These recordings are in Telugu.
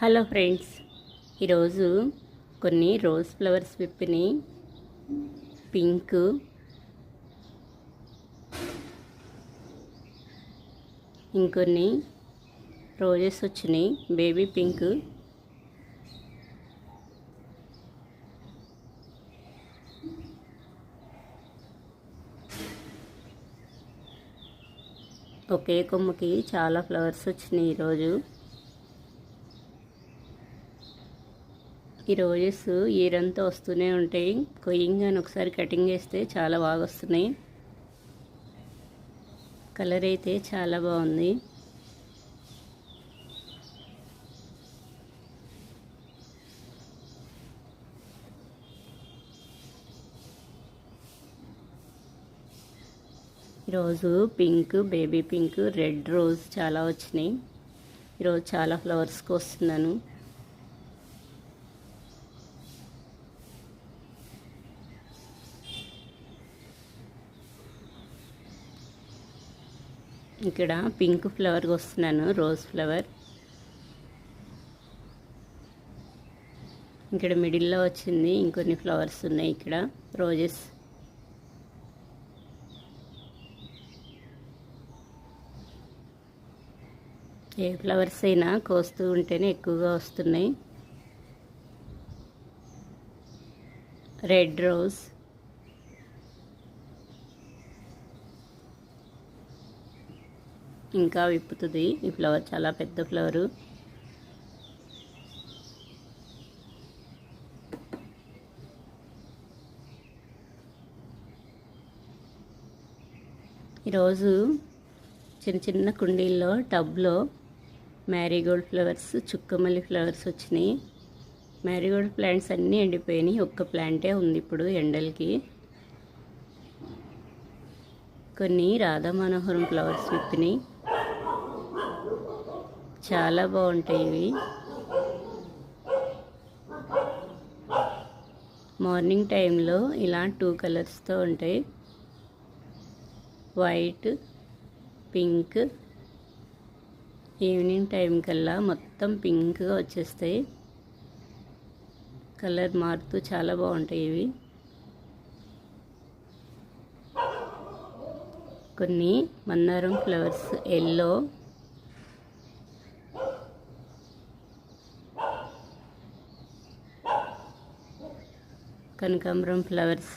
హలో ఫ్రెండ్స్, ఈరోజు కొన్ని రోజ్ ఫ్లవర్స్ విప్పినాయి. పింక్, ఇంకొన్ని రోజెస్ వచ్చినాయి. బేబీ పింక్, ఒకే కొమ్మకి చాలా ఫ్లవర్స్ వచ్చినాయి. ఈ రోజెస్ ఈరంతా వస్తూనే ఉంటాయి. కొయ్యంగానే ఒకసారి కటింగ్ చేస్తే చాలా బాగా వస్తున్నాయి. కలర్ అయితే చాలా బాగుంది. ఈరోజు pink, baby pink, red rose చాలా వచ్చినాయి. ఈరోజు చాలా ఫ్లవర్స్కి వస్తున్నాను. ఇక్కడ పింక్ ఫ్లవర్కి వస్తున్నాను, రోజ్ ఫ్లవర్. ఇక్కడ మిడిల్లో వచ్చింది. ఇంకొన్ని ఫ్లవర్స్ ఉన్నాయి ఇక్కడ, రోజెస్. ఏ ఫ్లవర్స్ అయినా కోస్తూ ఉంటేనే ఎక్కువగా వస్తున్నాయి. రెడ్ రోజ్, ఇంకా విప్పుతుంది. ఈ ఫ్లవర్ చాలా పెద్ద ఫ్లవరు. ఈరోజు చిన్న చిన్న కుండీల్లో టబ్లో మ్యారీగోల్డ్ ఫ్లవర్స్, చుక్కమల్లి ఫ్లవర్స్ వచ్చినాయి. మ్యారీగోల్డ్ ప్లాంట్స్ అన్నీ ఎండిపోయినాయి. ఒక్క ప్లాంటే ఉంది ఇప్పుడు ఎండలకి. కొన్ని రాధా మనోహరం ఫ్లవర్స్ విప్పినాయి. చాలా బాగుంటాయి ఇవి. మార్నింగ్ టైంలో ఇలా 2 కలర్స్తో ఉంటాయి, వైట్, పింక్. ఈవినింగ్ టైం కల్లా మొత్తం పింక్గా వచ్చేస్తాయి. కలర్ మారుతూ చాలా బాగుంటాయి ఇవి. కొన్ని మందారం ఫ్లవర్స్ ఎల్లో, కనకాంబరం ఫ్లవర్స్,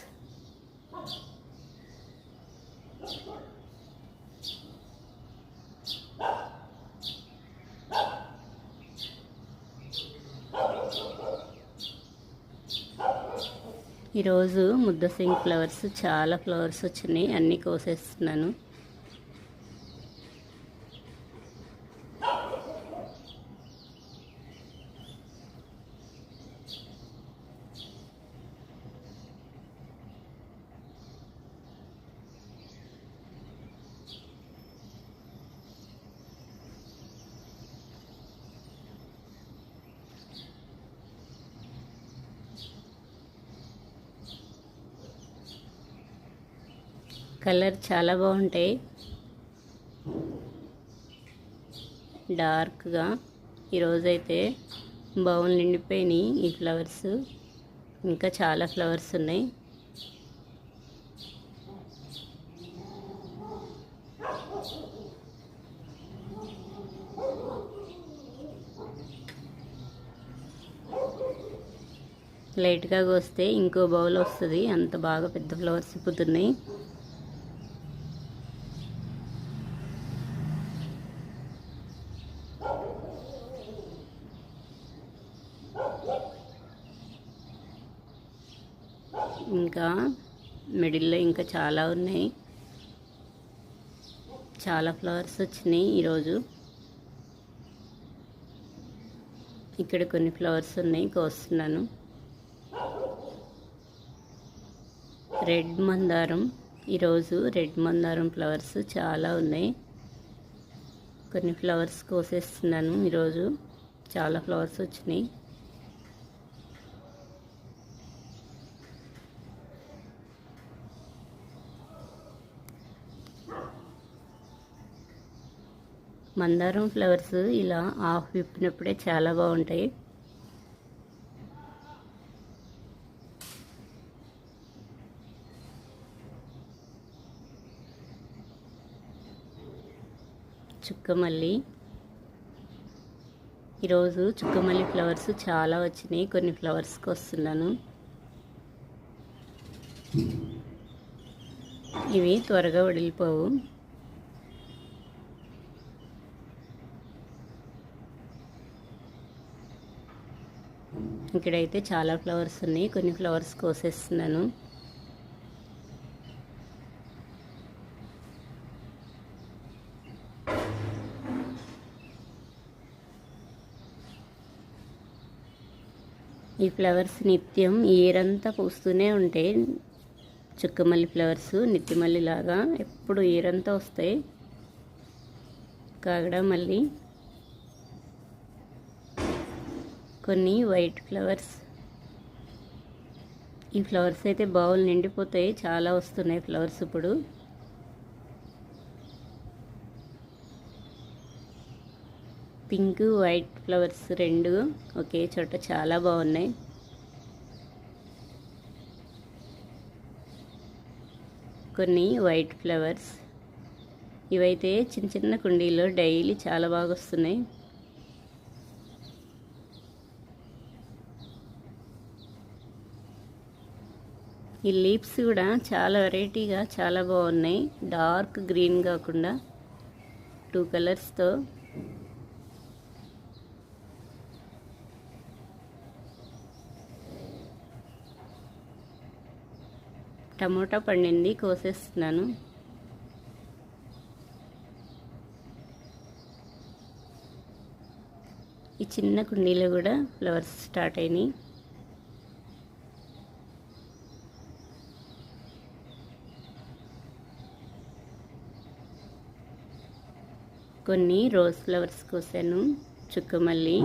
ఈరోజు ముద్దసింగ్ ఫ్లవర్స్ చాలా ఫ్లవర్స్ వచ్చినాయి. అన్నీ కోసేస్తున్నాను. కలర్ చాలా బాగుంటాయి, డార్క్గా. ఈరోజైతే బౌల్ నిండిపోయినాయి ఈ ఫ్లవర్స్. ఇంకా చాలా ఫ్లవర్స్ ఉన్నాయి. లైట్గా కోస్తే ఇంకో బౌల్ వస్తుంది, అంత బాగా పెద్ద ఫ్లవర్స్ ఇప్పుతున్నాయి. ఇంకా మిడిల్లో ఇంకా చాలా ఉన్నాయి. చాలా ఫ్లవర్స్ వచ్చినాయి ఈరోజు. ఇక్కడ కొన్ని ఫ్లవర్స్ ఉన్నాయి, కోస్తున్నాను. రెడ్ మందారం, ఈరోజు రెడ్ మందారం ఫ్లవర్స్ చాలా ఉన్నాయి. కొన్ని ఫ్లవర్స్ కోసేస్తున్నాను. ఈరోజు చాలా ఫ్లవర్స్ వచ్చినాయి. మందారం ఫ్లవర్స్ ఇలా ఆఫ్ విప్పినప్పుడే చాలా బాగుంటాయి. చుక్కమల్లి, ఈరోజు చుక్కమల్లి ఫ్లవర్స్ చాలా వచ్చినాయి. కొన్ని ఫ్లవర్స్కి వస్తున్నాను. ఇవి త్వరగా వడిలిపోవు. ఇక్కడైతే చాలా ఫ్లవర్స్ ఉన్నాయి. కొన్ని ఫ్లవర్స్ కోసేస్తున్నాను. ఈ ఫ్లవర్స్ నిత్యం ఈరంతా పూస్తూనే ఉంటాయి. చుక్కమల్లి ఫ్లవర్స్ నిత్యమల్లి లాగా ఎప్పుడు ఈరంతా వస్తాయి. కాగడ మల్లి, కొన్ని వైట్ ఫ్లవర్స్. ఈ ఫ్లవర్స్ అయితే బావులు నిండిపోతాయి. చాలా వస్తున్నాయి ఫ్లవర్స్ ఇప్పుడు. పింక్ వైట్ ఫ్లవర్స్ రెండు ఒకే చోట చాలా బాగున్నాయి. కొన్ని వైట్ ఫ్లవర్స్, ఇవైతే చిన్న చిన్న కుండీలో డైలీ చాలా బాగా వస్తున్నాయి. ఈ లీవ్స్ కూడా చాలా వెరైటీగా చాలా బాగున్నాయి. డార్క్ గ్రీన్ కాకుండా 2 కలర్స్తో. టమోటా పండింది, కోసేస్తున్నాను. ఈ చిన్న కుండీలో కూడా ఫ్లవర్స్ స్టార్ట్ అయినాయి. కొన్ని రోజ్ ఫ్లవర్స్ కోసాను. చుక్కమల్లి,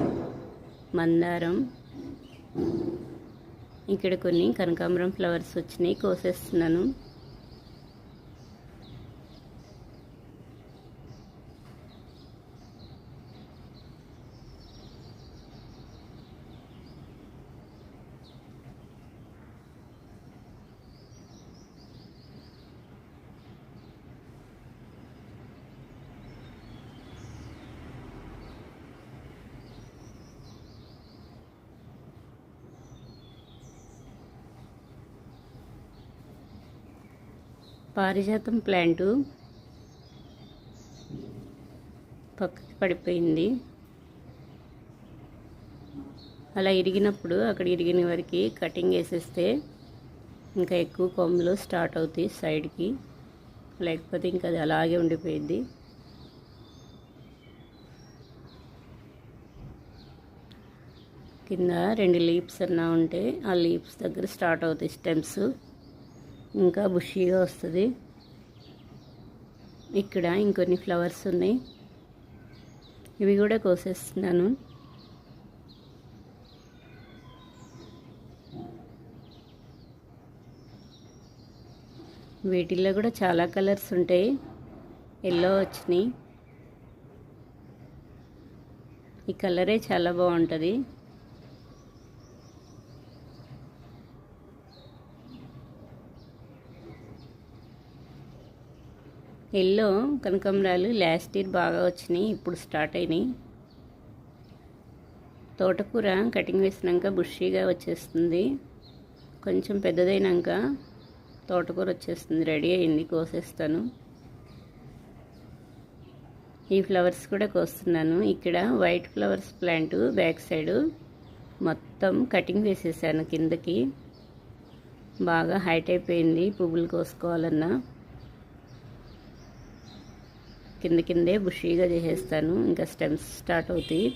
మందారం, ఇక్కడ కొన్ని కనకాంబరం ఫ్లవర్స్ వచ్చినాయి, కోసేస్తున్నాను. పారిజాతం ప్లాంటు పక్కకి పడిపోయింది. అలా ఇరిగినప్పుడు అక్కడ ఇరిగిన వరకు కటింగ్ వేసేస్తే ఇంకా ఎక్కువ కొమ్మలు స్టార్ట్ అవుతాయి సైడ్కి, లేకపోతే ఇంకా అది అలాగే ఉండిపోయింది. కింద 2 లీవ్స్ అన్నా ఉంటే ఆ లీవ్స్ దగ్గర స్టార్ట్ అవుతాయి స్టెమ్స్, ఇంకా బుషీగా వస్తుంది. ఇక్కడ ఇంకొన్ని ఫ్లవర్స్ ఉన్నాయి, ఇవి కూడా కోసేస్తున్నాను. వీటిల్లో కూడా చాలా కలర్స్ ఉంటాయి. ఎల్లో వచ్చినాయి. ఈ కలరే చాలా బాగుంటుంది. ఎల్లో కనకాంబరాలు లాస్ట్ ఇయర్ బాగా వచ్చినాయి, ఇప్పుడు స్టార్ట్ అయినాయి. తోటకూర కటింగ్ వేసినాక బుషీగా వచ్చేస్తుంది. కొంచెం పెద్దదైనాక తోటకూర వచ్చేస్తుంది. రెడీ అయింది, కోసేస్తాను. ఈ ఫ్లవర్స్ కూడా కోస్తున్నాను. ఇక్కడ white flowers plant back side మొత్తం కటింగ్ వేసేసాను. కిందకి బాగా హైట్ అయిపోయింది. పువ్వులు కోసుకోవాలన్నా కిందే బుషీగా చేసేస్తాను. ఇంకా స్టెమ్స్ స్టార్ట్ అవుతాయి.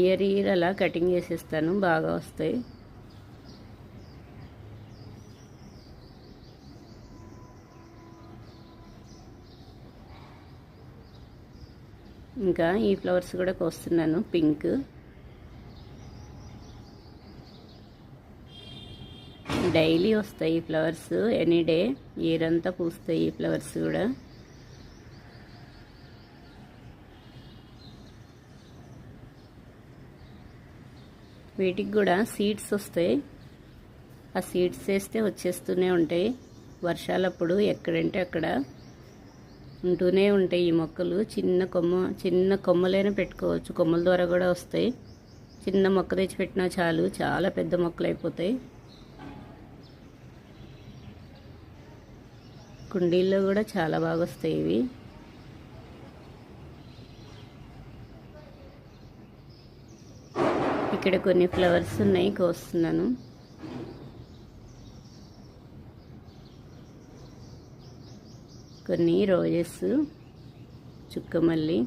ఇయర్ అలా కటింగ్ చేసేస్తాను, బాగా వస్తాయి. ఇంకా ఈ ఫ్లవర్స్ కూడా కోస్తున్నాను. పింక్, డైలీ వస్తాయి ఈ ఫ్లవర్స్, ఎనీ డే ఇయర్ అంతా పూస్తాయి ఈ ఫ్లవర్స్ కూడా. వీటికి కూడా సీడ్స్ వస్తాయి. ఆ సీడ్స్ వేస్తే వచ్చేస్తూనే ఉంటాయి. వర్షాలప్పుడు ఎక్కడంటే అక్కడ ఉంటూనే ఉంటాయి ఈ మొక్కలు. చిన్న కొమ్మలైనా పెట్టుకోవచ్చు, కొమ్మల ద్వారా కూడా వస్తాయి. చిన్న మొక్క తెచ్చి పెట్టినా చాలు, చాలా పెద్ద మొక్కలు అయిపోతాయి. కుండీల్లో కూడా చాలా బాగా వస్తాయి ఇవి. ఇక్కడ కొన్ని ఫ్లవర్స్ ఉన్నాయి, కోస్తున్నాను. కొన్ని రోజెస్, చుక్కమల్లి,